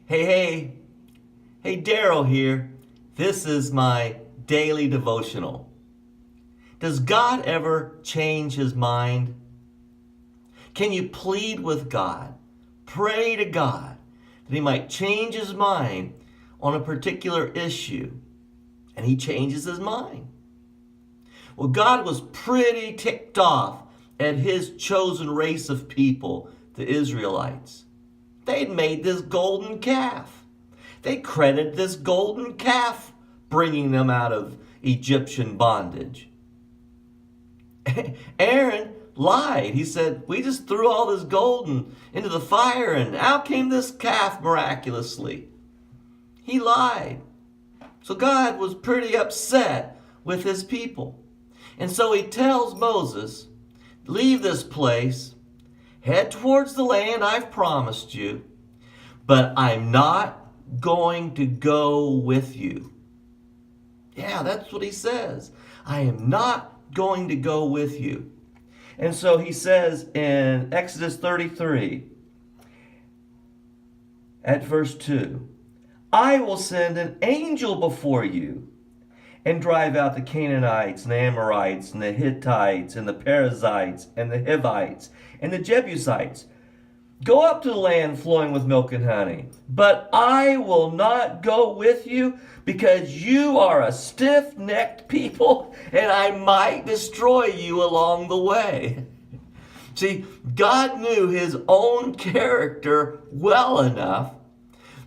Hey, Daryl here. This is my daily devotional. Does God ever change his mind? Can you plead with God, pray to God that he might change his mind on a particular issue, and he changes his mind? Well, God was pretty ticked off at his chosen race of people, the Israelites. They'd made this golden calf. They credited this golden calf bringing them out of Egyptian bondage. Aaron lied. He said, we just threw all this gold into the fire, and out came this calf miraculously. He lied. So God was pretty upset with his people. And so he tells Moses, leave this place, head towards the land I've promised you, but I'm not going to go with you. Yeah, that's what he says. I am not going to go with you. And so he says in Exodus 33, at verse 2, I will send an angel before you and drive out the Canaanites and the Amorites and the Hittites and the Perizzites and the Hivites and the Jebusites. Go up to the land flowing with milk and honey. But I will not go with you because you are a stiff-necked people and I might destroy you along the way. See, God knew his own character well enough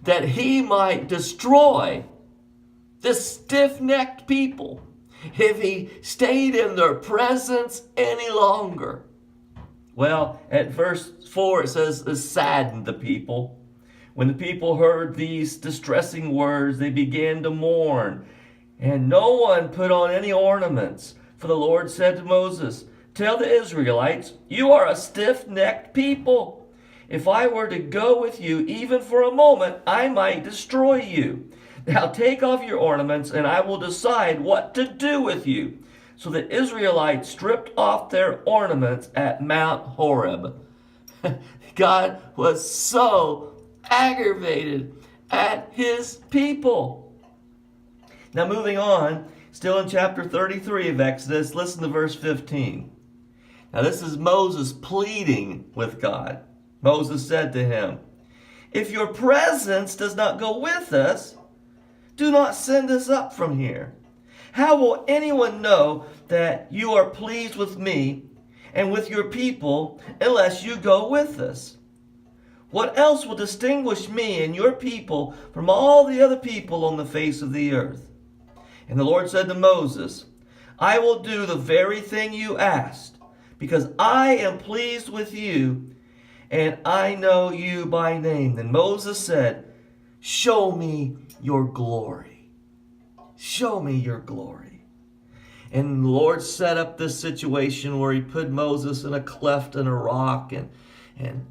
that he might destroy this stiff-necked people if he stayed in their presence any longer. Well, at verse 4 it says, it saddened the people. When the people heard these distressing words, they began to mourn, and no one put on any ornaments. For the Lord said to Moses, tell the Israelites, you are a stiff-necked people. If I were to go with you even for a moment, I might destroy you. Now take off your ornaments, and I will decide what to do with you. So the Israelites stripped off their ornaments at Mount Horeb. God was so aggravated at his people. Now moving on, still in chapter 33 of Exodus, listen to verse 15. Now this is Moses pleading with God. Moses said to him, if your presence does not go with us, do not send us up from here. How will anyone know that you are pleased with me and with your people unless you go with us? What else will distinguish me and your people from all the other people on the face of the earth? And the Lord said to Moses, I will do the very thing you asked, because I am pleased with you and I know you by name. Then Moses said, show me your glory. Show me your glory. And the Lord set up this situation where he put Moses in a cleft in a rock. And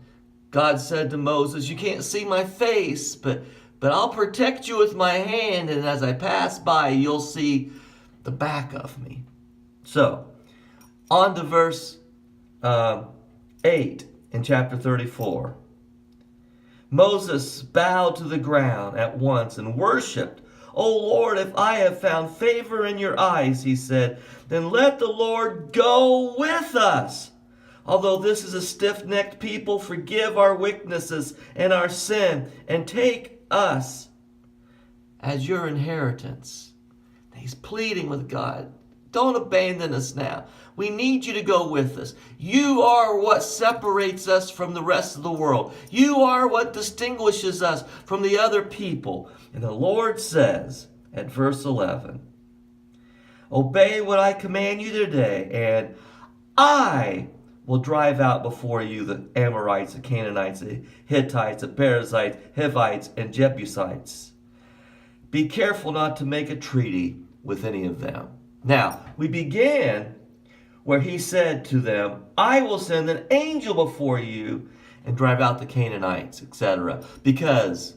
God said to Moses, you can't see my face, but I'll protect you with my hand. And as I pass by, you'll see the back of me. So, on to verse 8 in chapter 34. Moses bowed to the ground at once and worshipped. O Lord, if I have found favor in your eyes, he said, then let the Lord go with us. Although this is a stiff-necked people, forgive our weaknesses and our sin, and take us as your inheritance. He's pleading with God. Don't abandon us now. We need you to go with us. You are what separates us from the rest of the world. You are what distinguishes us from the other people. And the Lord says at verse 11, obey what I command you today, and I will drive out before you the Amorites, the Canaanites, the Hittites, the Perizzites, Hivites, and Jebusites. Be careful not to make a treaty with any of them. Now, we began where he said to them, I will send an angel before you and drive out the Canaanites, etc. Because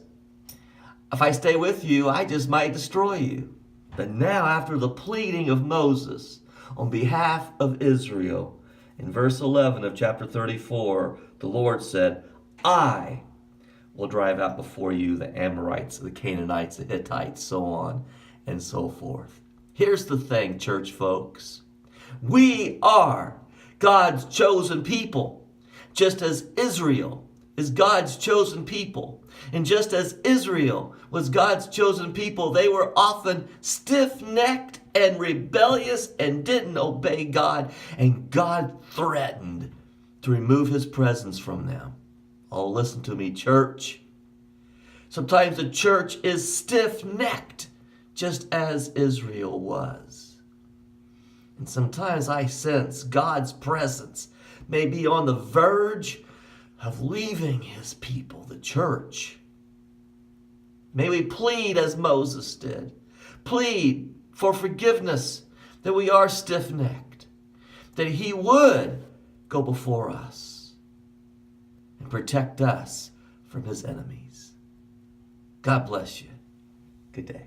if I stay with you, I just might destroy you. But now, after the pleading of Moses on behalf of Israel, in verse 11 of chapter 34, the Lord said, I will drive out before you the Amorites, the Canaanites, the Hittites, so on and so forth. Here's the thing, church folks. We are God's chosen people, just as Israel is God's chosen people. And just as Israel was God's chosen people, they were often stiff-necked and rebellious and didn't obey God. And God threatened to remove his presence from them. Oh, listen to me, church. Sometimes the church is stiff-necked, just as Israel was. And sometimes I sense God's presence may be on the verge of leaving his people, the church. May we plead as Moses did. Plead for forgiveness, that we are stiff-necked, that he would go before us and protect us from his enemies. God bless you. Good day.